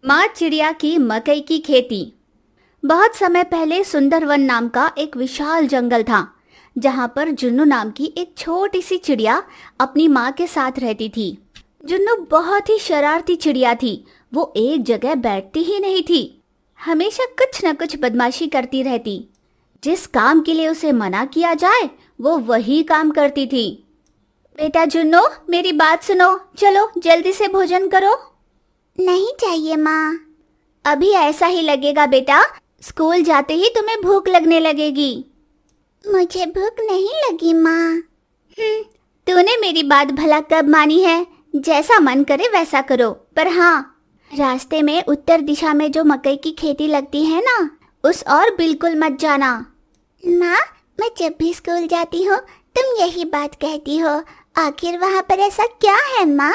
माँ चिड़िया की मकई की खेती। बहुत समय पहले सुंदरवन नाम का एक विशाल जंगल था, जहाँ पर जुन्नू नाम की एक छोटी सी चिड़िया अपनी माँ के साथ रहती थी। जुन्नू बहुत ही शरारती चिड़िया थी। वो एक जगह बैठती ही नहीं थी, हमेशा कुछ न कुछ बदमाशी करती रहती। जिस काम के लिए उसे मना किया जाए वो वही काम करती थी। बेटा जुन्नू, मेरी बात सुनो, चलो जल्दी से भोजन करो। नहीं चाहिए माँ। अभी ऐसा ही लगेगा बेटा, स्कूल जाते ही तुम्हें भूख लगने लगेगी। मुझे भूख नहीं लगी माँ। तूने मेरी बात भला कब मानी है? जैसा मन करे वैसा करो, पर हाँ, रास्ते में उत्तर दिशा में जो मकई की खेती लगती है ना, उस और बिल्कुल मत जाना। माँ, मैं जब भी स्कूल जाती हूँ तुम यही बात कहती हो, आखिर वहाँ पर ऐसा क्या है माँ?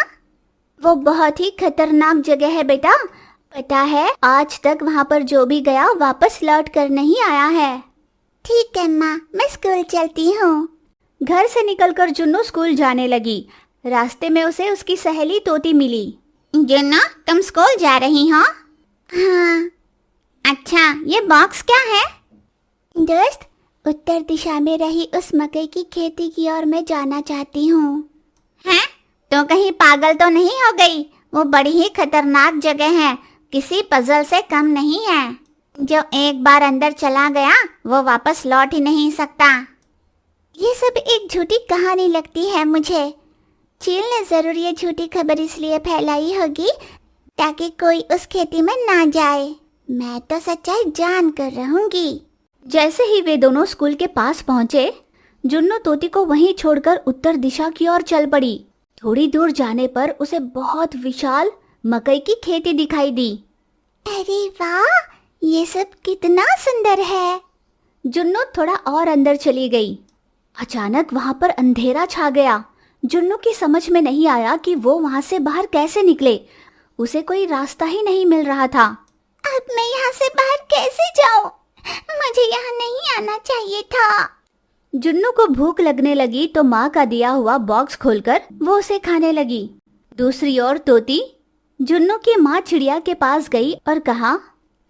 वो बहुत ही खतरनाक जगह है बेटा। पता है, आज तक वहाँ पर जो भी गया वापस लौट कर नहीं आया है। ठीक है माँ, मैं स्कूल चलती हूँ। घर से निकलकर जुन्नू स्कूल जाने लगी। रास्ते में उसे उसकी सहेली तोती मिली। जुन्नू, तुम स्कूल जा रही हो? हाँ। अच्छा, ये बॉक्स क्या है? दोस्त, उत्तर दिशा में रही उस मकई की खेती की ओर मैं जाना चाहती हूँ। हैं? तो कहीं पागल तो नहीं हो गई? वो बड़ी ही खतरनाक जगह है, किसी पजल से कम नहीं है। जो एक बार अंदर चला गया वो वापस लौट ही नहीं सकता। ये सब एक झूठी कहानी लगती है मुझे। चील ने जरूर ये झूठी खबर इसलिए फैलाई होगी ताकि कोई उस खेती में ना जाए। मैं तो सच्चाई जान कर रहूंगी। जैसे ही वे दोनों स्कूल के पास पहुंचे, जुन्नू तोती को वहीं छोड़कर उत्तर दिशा की ओर चल पड़ी। थोड़ी दूर जाने पर उसे बहुत विशाल मकई की खेती दिखाई दी। अरे वाह, ये सब कितना सुंदर है। जुन्नू थोड़ा और अंदर चली गई। अचानक वहां पर अंधेरा छा गया। जुन्नू की समझ में नहीं आया कि वो वहां से बाहर कैसे निकले। उसे कोई रास्ता ही नहीं मिल रहा था। अब मैं यहाँ से बाहर कैसे जाऊं? मुझे यहाँ नहीं आना चाहिए था। जुन्नू को भूख लगने लगी तो माँ का दिया हुआ बॉक्स खोलकर वो उसे खाने लगी। दूसरी ओर तोती जुन्नू की माँ चिड़िया के पास गई और कहा,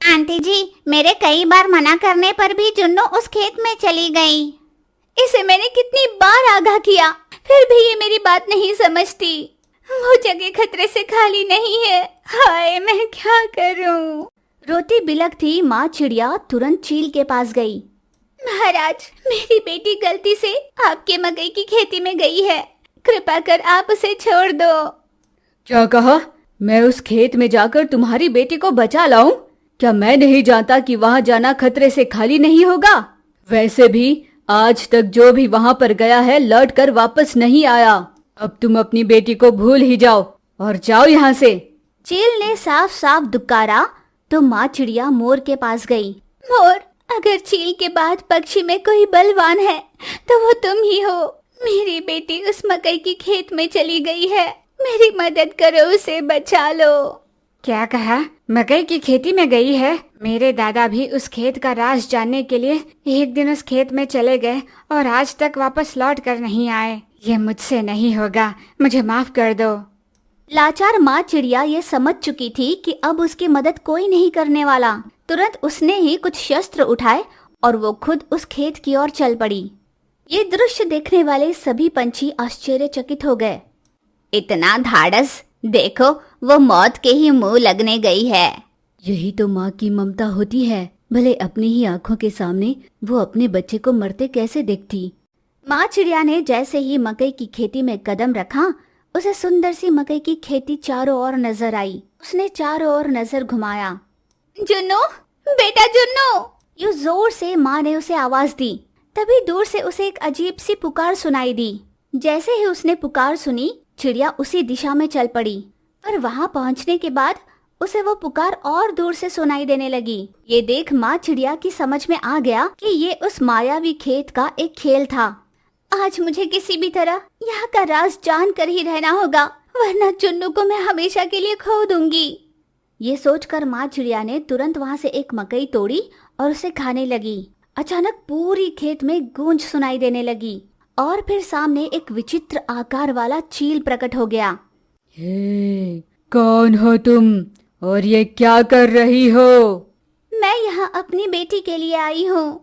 आंटी जी, मेरे कई बार मना करने पर भी जुन्नू उस खेत में चली गई। इसे मैंने कितनी बार आगाह किया, फिर भी ये मेरी बात नहीं समझती। वो जगह खतरे से खाली नहीं है। हाय, मैं क्या करूं? रोती बिलखती माँ चिड़िया तुरंत चील के पास गई। महाराज, मेरी बेटी गलती से आपके मकई की खेती में गई है, कृपा कर आप उसे छोड़ दो। क्या कहा? मैं उस खेत में जाकर तुम्हारी बेटी को बचा लाऊं? क्या मैं नहीं जानता कि वहां जाना खतरे से खाली नहीं होगा? वैसे भी आज तक जो भी वहां पर गया है लौट कर वापस नहीं आया। अब तुम अपनी बेटी को भूल ही जाओ और जाओ यहाँ से। चील ने साफ साफ दुकारा तो माँ चिड़िया मोर के पास गई। मोर, अगर चील के बाद पक्षी में कोई बलवान है तो वो तुम ही हो। मेरी बेटी उस मकई की खेत में चली गई है, मेरी मदद करो, उसे बचा लो। क्या कहा? मकई की खेती में गई है? मेरे दादा भी उस खेत का राज जानने के लिए एक दिन उस खेत में चले गए और आज तक वापस लौट कर नहीं आए। ये मुझसे नहीं होगा, मुझे माफ कर दो। लाचार माँ चिड़िया ये समझ चुकी थी कि अब उसकी मदद कोई नहीं करने वाला। तुरंत उसने ही कुछ शस्त्र उठाए और वो खुद उस खेत की ओर चल पड़ी। ये दृश्य देखने वाले सभी पंछी आश्चर्यचकित हो गए। इतना धाड़स, देखो, वो मौत के ही मुंह लगने गई है। यही तो माँ की ममता होती है। भले अपनी ही आंखों के सामने वो अपने बच्चे को मरते कैसे देखती। माँ चिड़िया ने जैसे ही मकई की खेती में कदम रखा, उसे सुंदर सी मकई की खेती चारों ओर नजर आई। उसने चारों ओर नजर घुमाया। जुन्नू, बेटा जुन्नू, यूं जोर से माँ ने उसे आवाज दी। तभी दूर से उसे एक अजीब सी पुकार सुनाई दी। जैसे ही उसने पुकार सुनी, चिड़िया उसी दिशा में चल पड़ी। पर वहां पहुंचने के बाद उसे वो पुकार और दूर से सुनाई देने लगी। ये देख माँ चिड़िया की समझ में आ गया कि ये उस मायावी खेत का एक खेल था। आज मुझे किसी भी तरह यहाँ का राज जान कर ही रहना होगा, वरना जुन्नू को मैं हमेशा के लिए खो दूंगी। ये सोचकर माँ चिड़िया ने तुरंत वहां से एक मकई तोड़ी और उसे खाने लगी। अचानक पूरी खेत में गूंज सुनाई देने लगी और फिर सामने एक विचित्र आकार वाला चील प्रकट हो गया। हे, कौन हो तुम और ये क्या कर रही हो? मैं यहाँ अपनी बेटी के लिए आई हूँ।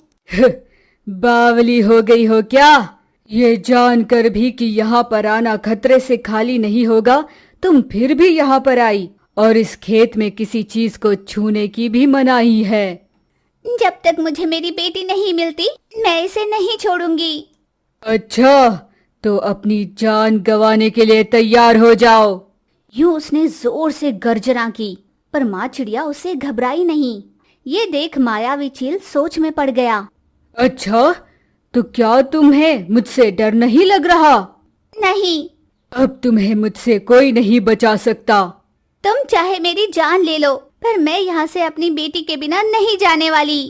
बावली हो गई हो क्या? ये जानकर भी कि यहाँ पर आना खतरे से खाली नहीं होगा, तुम फिर भी यहाँ पर आई, और इस खेत में किसी चीज को छूने की भी मनाही है। जब तक मुझे मेरी बेटी नहीं मिलती मैं इसे नहीं छोड़ूंगी। अच्छा, तो अपनी जान गंवाने के लिए तैयार हो जाओ। यूं उसने जोर से गर्जना की, पर माँ चिड़िया उससे घबराई नहीं। ये देख मायावी चील सोच में पड़ गया। अच्छा, तो क्या तुम्हें मुझसे डर नहीं लग रहा? नहीं। अब तुम्हें मुझसे कोई नहीं बचा सकता। तुम चाहे मेरी जान ले लो, पर मैं यहाँ से अपनी बेटी के बिना नहीं जाने वाली।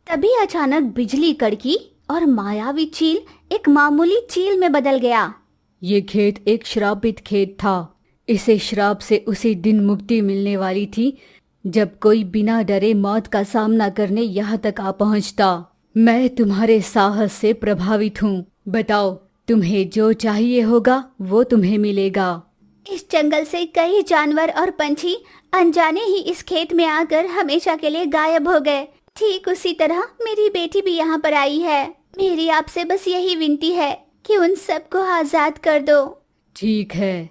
तभी अचानक बिजली कड़की और मायावी चील एक मामूली चील में बदल गया। ये खेत एक श्रापित खेत था। इसे श्राप से उसी दिन मुक्ति मिलने वाली थी जब कोई बिना डरे मौत का सामना करने यहाँ तक आ पहुँचता। मैं तुम्हारे साहस से प्रभावित हूँ। बताओ, तुम्हें जो चाहिए होगा वो तुम्हें मिलेगा। इस जंगल से कई जानवर और पंछी अनजाने ही इस खेत में आकर हमेशा के लिए गायब हो गए। ठीक उसी तरह मेरी बेटी भी यहाँ पर आई है। मेरी आपसे बस यही विनती है कि उन सबको आजाद कर दो। ठीक है।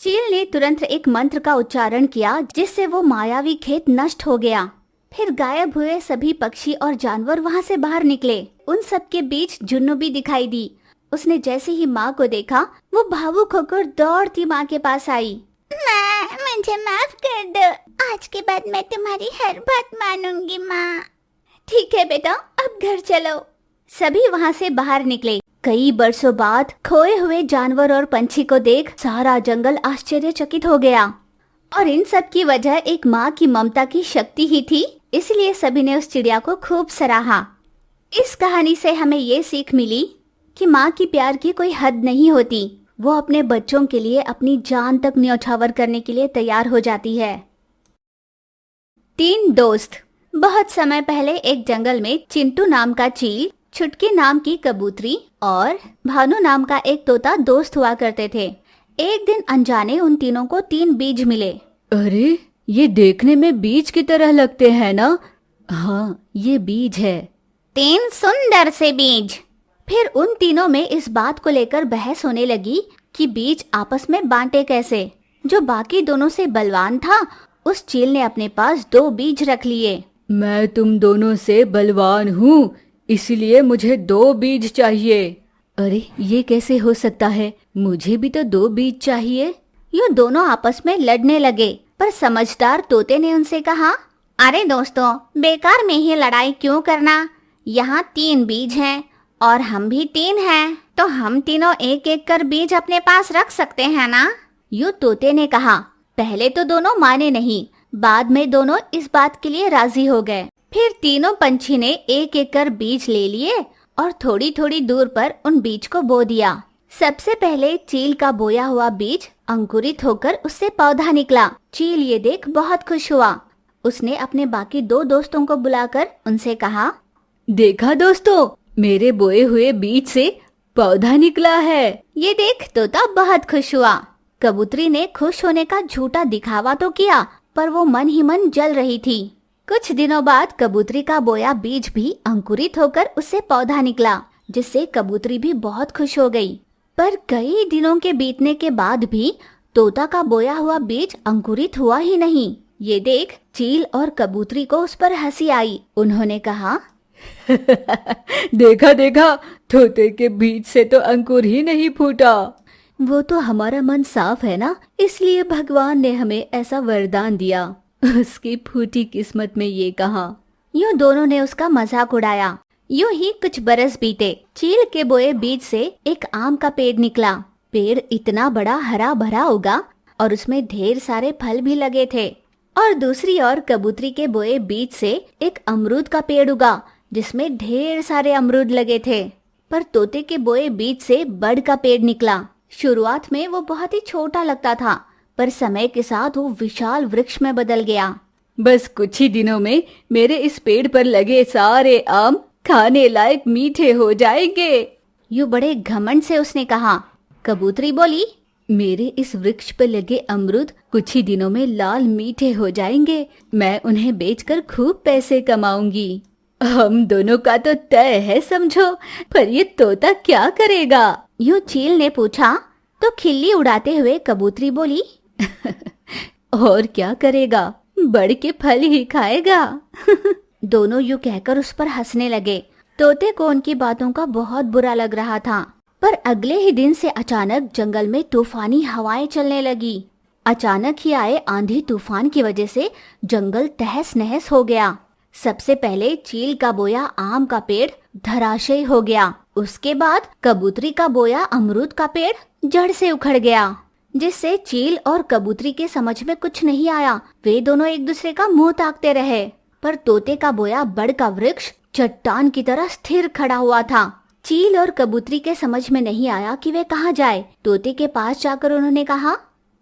चील ने तुरंत एक मंत्र का उच्चारण किया, जिससे वो मायावी खेत नष्ट हो गया। फिर गायब हुए सभी पक्षी और जानवर वहाँ से बाहर निकले। उन सब के बीच जुन्नू भी दिखाई दी। उसने जैसे ही माँ को देखा, वो भावुक होकर दौड़ती माँ के पास आई। माँ, मुझे माफ कर दो। आज के बाद मैं तुम्हारी हर बात मानूंगी माँ। ठीक है बेटा, अब घर चलो। सभी वहाँ से बाहर निकले। कई बरसों बाद खोए हुए जानवर और पंछी को देख सारा जंगल आश्चर्यचकित हो गया, और इन सब की वजह एक माँ की ममता की शक्ति ही थी। इसलिए सभी ने उस चिड़िया को खूब सराहा। इस कहानी से हमें ये सीख मिली कि माँ की प्यार की कोई हद नहीं होती। वो अपने बच्चों के लिए अपनी जान तक न्यौछावर करने के लिए तैयार हो जाती है। 3 दोस्त। बहुत समय पहले एक जंगल में चिंटू नाम का चील, छुटकी नाम की कबूतरी और भानु नाम का एक तोता दोस्त हुआ करते थे। एक दिन अनजाने उन तीनों को 3 बीज मिले। अरे, ये देखने में बीज की तरह लगते हैं ना? हाँ, ये बीज है। 3 सुंदर से बीज। फिर उन तीनों में इस बात को लेकर बहस होने लगी कि बीज आपस में बांटे कैसे। जो बाकी दोनों से बलवान था, उस चील ने अपने पास 2 बीज रख लिए। मैं तुम दोनों से बलवान हूँ, इसलिए मुझे 2 बीज चाहिए। अरे, ये कैसे हो सकता है? मुझे भी तो 2 बीज चाहिए। ये दोनों आपस में लड़ने लगे, पर समझदार तोते ने उनसे कहा, अरे दोस्तों, बेकार में ही लड़ाई क्यों करना। यहाँ 3 बीज हैं और हम भी 3 हैं, तो हम तीनों एक एक कर बीज अपने पास रख सकते हैं ना। यूं तोते ने कहा। पहले तो दोनों माने नहीं, बाद में दोनों इस बात के लिए राजी हो गए। फिर तीनों पंछी ने एक एक कर बीज ले लिए और थोड़ी थोड़ी दूर पर उन बीज को बो दिया। सबसे पहले चील का बोया हुआ बीज अंकुरित होकर उससे पौधा निकला। चील ये देख बहुत खुश हुआ। उसने अपने बाकी 2 दोस्तों को बुलाकर उनसे कहा, देखा दोस्तों, मेरे बोए हुए बीज से पौधा निकला है। ये देख तोता बहुत खुश हुआ। कबूतरी ने खुश होने का झूठा दिखावा तो किया, पर वो मन ही मन जल रही थी। कुछ दिनों बाद कबूतरी का बोया बीज भी अंकुरित होकर उससे पौधा निकला, जिससे कबूतरी भी बहुत खुश हो गई। पर कई दिनों के बीतने के बाद भी तोता का बोया हुआ बीज अंकुरित हुआ ही नहीं। ये देख चील और कबूतरी को उस पर हंसी आई। उन्होंने कहा, देखा देखा, तोते के बीज से तो अंकुर ही नहीं फूटा। वो तो हमारा मन साफ है ना, इसलिए भगवान ने हमें ऐसा वरदान दिया। उसकी फूटी किस्मत में ये कहा। यूं दोनों ने उसका मजाक उड़ाया। यूं ही कुछ बरस बीते। चील के बोए बीज से एक आम का पेड़ निकला। पेड़ इतना बड़ा हरा भरा उगा और उसमें ढेर सारे फल भी लगे थे। और दूसरी ओर कबूतरी के बोए बीज से एक अमरूद का पेड़ उगा, जिसमें ढेर सारे अमरूद लगे थे। पर तोते के बोए बीज से बड़ का पेड़ निकला। शुरुआत में वो बहुत ही छोटा लगता था, पर समय के साथ वो विशाल वृक्ष में बदल गया। बस कुछ ही दिनों में मेरे इस पेड़ पर लगे सारे आम खाने लायक मीठे हो जाएंगे। यूं बड़े घमंड से उसने कहा। कबूतरी बोली, मेरे इस वृक्ष पर लगे अमरूद कुछ ही दिनों में लाल मीठे हो जाएंगे। मैं उन्हें बेचकर खूब पैसे कमाऊंगी। हम दोनों का तो तय है समझो, पर ये तोता क्या करेगा? यूं चील ने पूछा तो खिल्ली उड़ाते हुए कबूतरी बोली, और क्या करेगा, बढ़ के फल ही खाएगा। दोनों यूं कहकर उस पर हंसने लगे। तोते को उनकी बातों का बहुत बुरा लग रहा था। पर अगले ही दिन से अचानक जंगल में तूफानी हवाएं चलने लगी। अचानक ही आए आंधी तूफान की वजह से जंगल तहस नहस हो गया। सबसे पहले चील का बोया आम का पेड़ धराशयी हो गया। उसके बाद कबूतरी का बोया अमरूद का पेड़ जड़ से उखड़ गया, जिससे चील और कबूतरी के समझ में कुछ नहीं आया। वे दोनों एक दूसरे का मुंह ताकते रहे। पर तोते का बोया बड़ का वृक्ष चट्टान की तरह स्थिर खड़ा हुआ था। चील और कबूतरी के समझ में नहीं आया कि वे कहाँ जाए। तोते के पास जाकर उन्होंने कहा,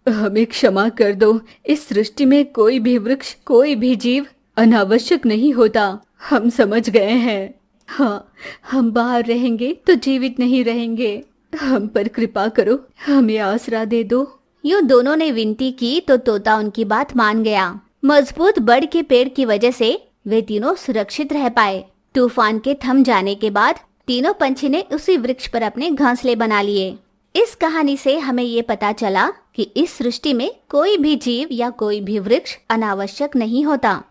हमें क्षमा कर दो। इस सृष्टि में कोई भी वृक्ष, कोई भी जीव अनावश्यक नहीं होता। हम समझ गए हैं। हाँ, हम बाहर रहेंगे तो जीवित नहीं रहेंगे। हम पर कृपा करो, हमें आसरा दे दो। यूं दोनों ने विनती की तो तोता उनकी बात मान गया। मजबूत बड़ के पेड़ की वजह से वे तीनों सुरक्षित रह पाए। तूफान के थम जाने के बाद तीनों पंछी ने उसी वृक्ष पर अपने घोंसले बना लिए। इस कहानी से हमें ये पता चला कि इस सृष्टि में कोई भी जीव या कोई भी वृक्ष अनावश्यक नहीं होता।